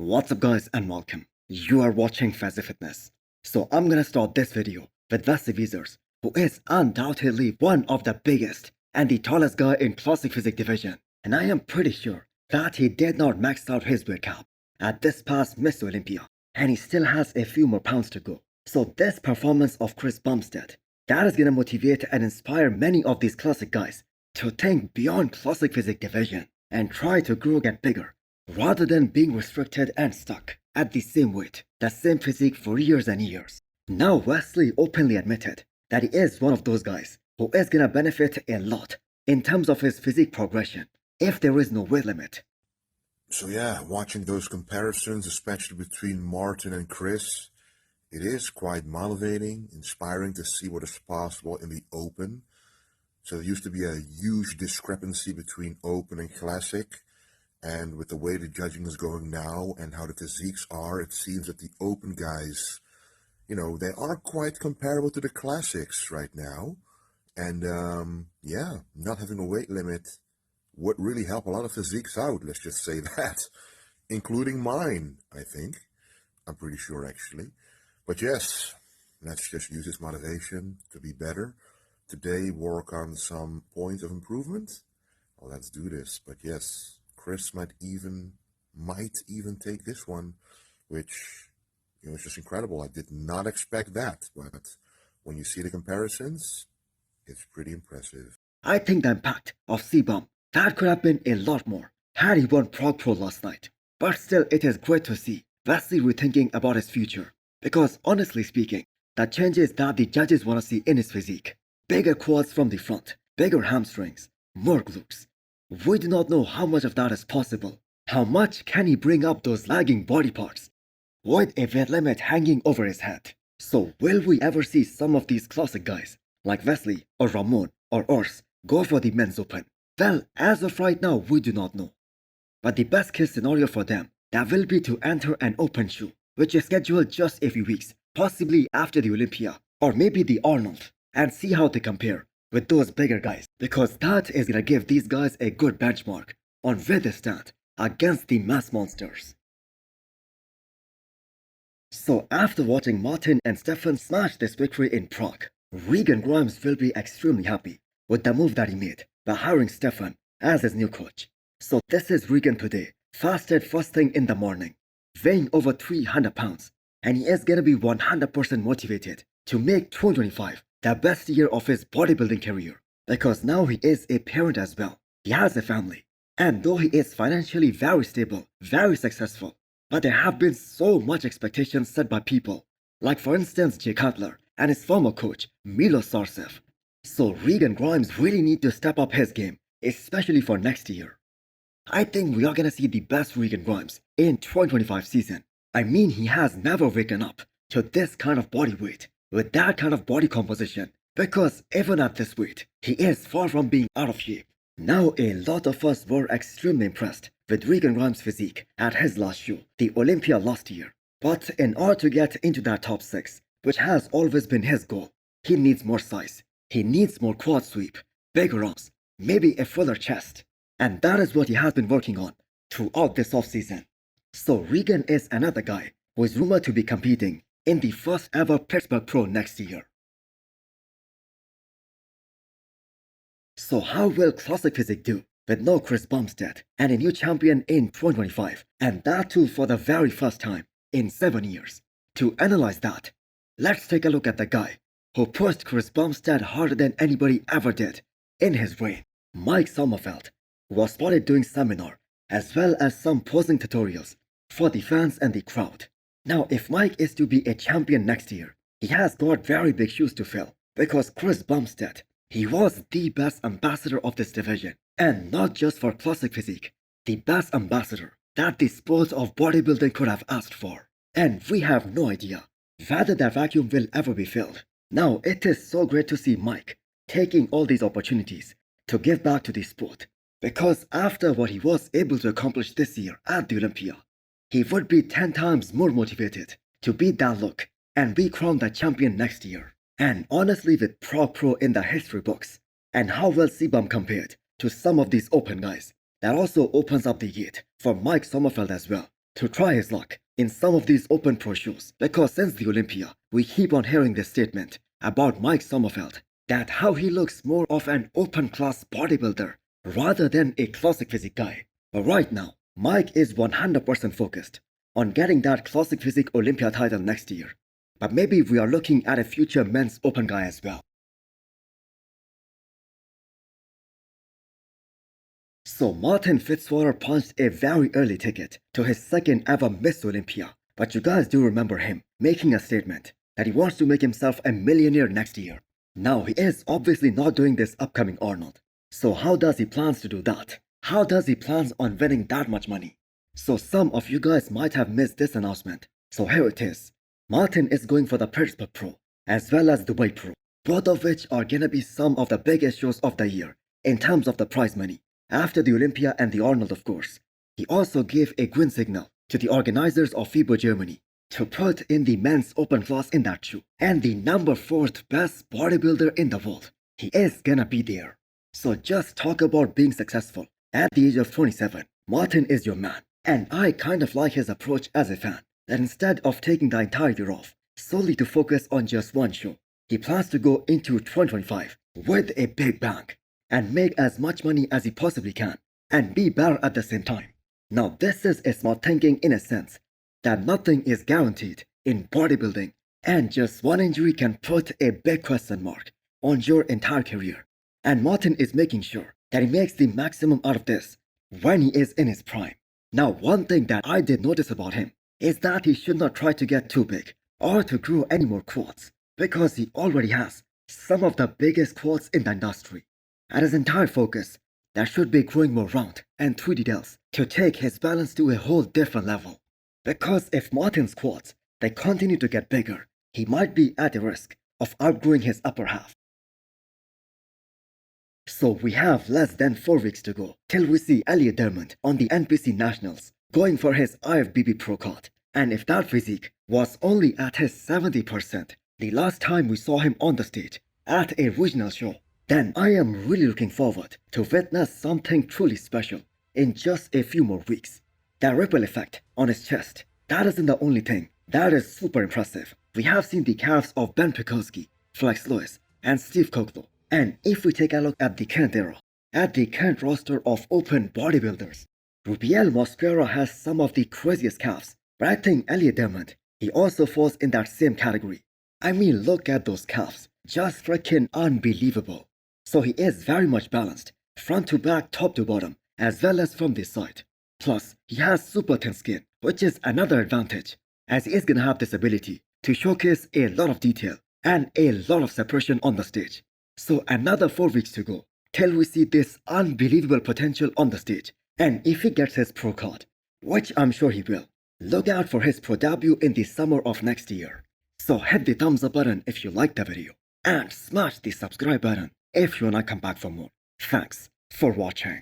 What's up guys and welcome. You are watching Fazi Fitness. So I'm gonna start this video with Fazi, who is undoubtedly one of the biggest and the tallest guy in classic physique division. And I am pretty sure that he did not max out his weight cap at this past Miss Olympia, and he still has a few more pounds to go. So this performance of Chris Bumstead, that is gonna motivate and inspire many of these classic guys to think beyond classic physique division and try to grow and get bigger, rather than being restricted and stuck at the same weight, the same physique for years and years. Now Wesley openly admitted that he is one of those guys who is gonna benefit a lot in terms of his physique progression if there is no weight limit. So yeah, watching those comparisons, especially between Martin and Chris, it is quite motivating, inspiring to see what is possible in the open. So there used to be a huge discrepancy between open and classic. And with the way the judging is going now and how the physiques are, it seems that the open guys, they are quite comparable to the classics right now. And yeah, not having a weight limit would really help a lot of physiques out, let's just say that. Including mine, I think. I'm pretty sure, actually. But yes, let's just use this motivation to be better. Today, work on some points of improvement. Well, let's do this. But yes, Chris might even take this one, which is just incredible. I did not expect that, but when you see the comparisons, it's pretty impressive. I think the impact of C-Bum, that could have been a lot more had he won Prague Pro last night. But still, it is great to see Wesley rethinking about his future, because honestly speaking, the changes that the judges want to see in his physique: bigger quads from the front, bigger hamstrings, more glutes. We do not know how much of that is possible. How much can he bring up those lagging body parts with a weight limit hanging over his head? So will we ever see some of these classic guys like Wesley or Ramon or Urs go for the men's open? Well, as of right now, we do not know. But the best case scenario for them, that will be to enter an open show, which is scheduled just a few weeks, possibly after the Olympia or maybe the Arnold, and see how they compare with those bigger guys, because that is gonna give these guys a good benchmark on where they stand against the mass monsters. So after watching Martin and Stefan smash this victory in Prague, Regan Grimes will be extremely happy with the move that he made by hiring Stefan as his new coach. So this is Regan today, fasted first thing in the morning, weighing over 300 pounds, and he is gonna be 100% motivated to make 2025 the best year of his bodybuilding career, because now he is a parent as well. He has a family, and though he is financially very stable, very successful, but there have been so much expectations set by people, like for instance Jay Cutler and his former coach Milos Sarcev. So Regan Grimes really need to step up his game, especially for next year. I think we are gonna see the best Regan Grimes in 2025 season. I mean, he has never waken up to this kind of body weight, with that kind of body composition, because even at this weight, he is far from being out of shape. Now, a lot of us were extremely impressed with Regan Grimes' physique at his last show, the Olympia last year. But in order to get into that top 6, which has always been his goal, he needs more size. He needs more quad sweep, bigger arms, maybe a fuller chest. And that is what he has been working on throughout this offseason. So Regan is another guy who is rumored to be competing in the first ever Pittsburgh Pro next year. So how will Classic Physique do with no Chris Bumstead and a new champion in 2025, and that too for the very first time in 7 years? To analyze that, let's take a look at the guy who pushed Chris Bumstead harder than anybody ever did in his reign, Mike Sommerfeld, who was spotted doing seminar as well as some posing tutorials for the fans and the crowd. Now, if Mike is to be a champion next year, he has got very big shoes to fill, because Chris Bumstead, he was the best ambassador of this division, and not just for classic physique, the best ambassador that the sport of bodybuilding could have asked for. And we have no idea whether that vacuum will ever be filled. Now, it is so great to see Mike taking all these opportunities to give back to the sport, because after what he was able to accomplish this year at the Olympia, he would be 10 times more motivated to beat that look and be crowned the champion next year. And honestly, with Prague Pro in the history books, and how well C-Bum compared to some of these open guys, that also opens up the gate for Mike Sommerfeld as well to try his luck in some of these open pro shows, because since the Olympia, we keep on hearing this statement about Mike Sommerfeld that how he looks more of an open class bodybuilder rather than a classic physique guy. But right now, Mike is 100% focused on getting that classic physique Olympia title next year. But maybe we are looking at a future men's open guy as well. So Martin-Fitzwater punched a very early ticket to his second ever Miss Olympia. But you guys do remember him making a statement that he wants to make himself a millionaire next year. Now he is obviously not doing this upcoming Arnold. So how does he plans to do that? How does he plans on winning that much money? So some of you guys might have missed this announcement. So here it is. Martin is going for the Pittsburgh Pro as well as the Dubai Pro, both of which are gonna be some of the biggest shows of the year in terms of the prize money. After the Olympia and the Arnold, of course. He also gave a green signal to the organizers of FIBA Germany to put in the men's open class in that show. And the number 4th best bodybuilder in the world, he is gonna be there. So just talk about being successful. At the age of 27, Martin is your man. And I kind of like his approach as a fan, that instead of taking the entire year off solely to focus on just one show, he plans to go into 2025 with a big bang and make as much money as he possibly can and be better at the same time. Now this is a smart thinking in a sense that nothing is guaranteed in bodybuilding and just one injury can put a big question mark on your entire career. And Martin is making sure that he makes the maximum out of this when he is in his prime. Now one thing that I did notice about him is that he should not try to get too big or to grow any more quads because he already has some of the biggest quads in the industry. And his entire focus that should be growing more round and 3D delts to take his balance to a whole different level. Because if Martin's quads they continue to get bigger, he might be at a risk of outgrowing his upper half. So we have less than 4 weeks to go till we see Elliot Dermond on the NPC Nationals going for his IFBB Pro card. And if that physique was only at his 70% the last time we saw him on the stage at a regional show, then I am really looking forward to witness something truly special in just a few more weeks. That ripple effect on his chest, that isn't the only thing that is super impressive. We have seen the calves of Ben Pekulski, Flex Lewis, and Steve Koklo. And if we take a look at the current era, at the current roster of open bodybuilders, Rubiel Mosquera has some of the craziest calves, but I think Elliot Dermond, he also falls in that same category. I mean, look at those calves, just freaking unbelievable. So he is very much balanced, front to back, top to bottom, as well as from this side. Plus, he has super thin skin, which is another advantage, as he is gonna have this ability to showcase a lot of detail and a lot of separation on the stage. So another 4 weeks to go till we see this unbelievable potential on the stage. And if he gets his pro card, which I'm sure he will, look out for his pro debut in the summer of next year. So hit the thumbs up button if you liked the video and smash the subscribe button if you wanna come back for more. Thanks for watching.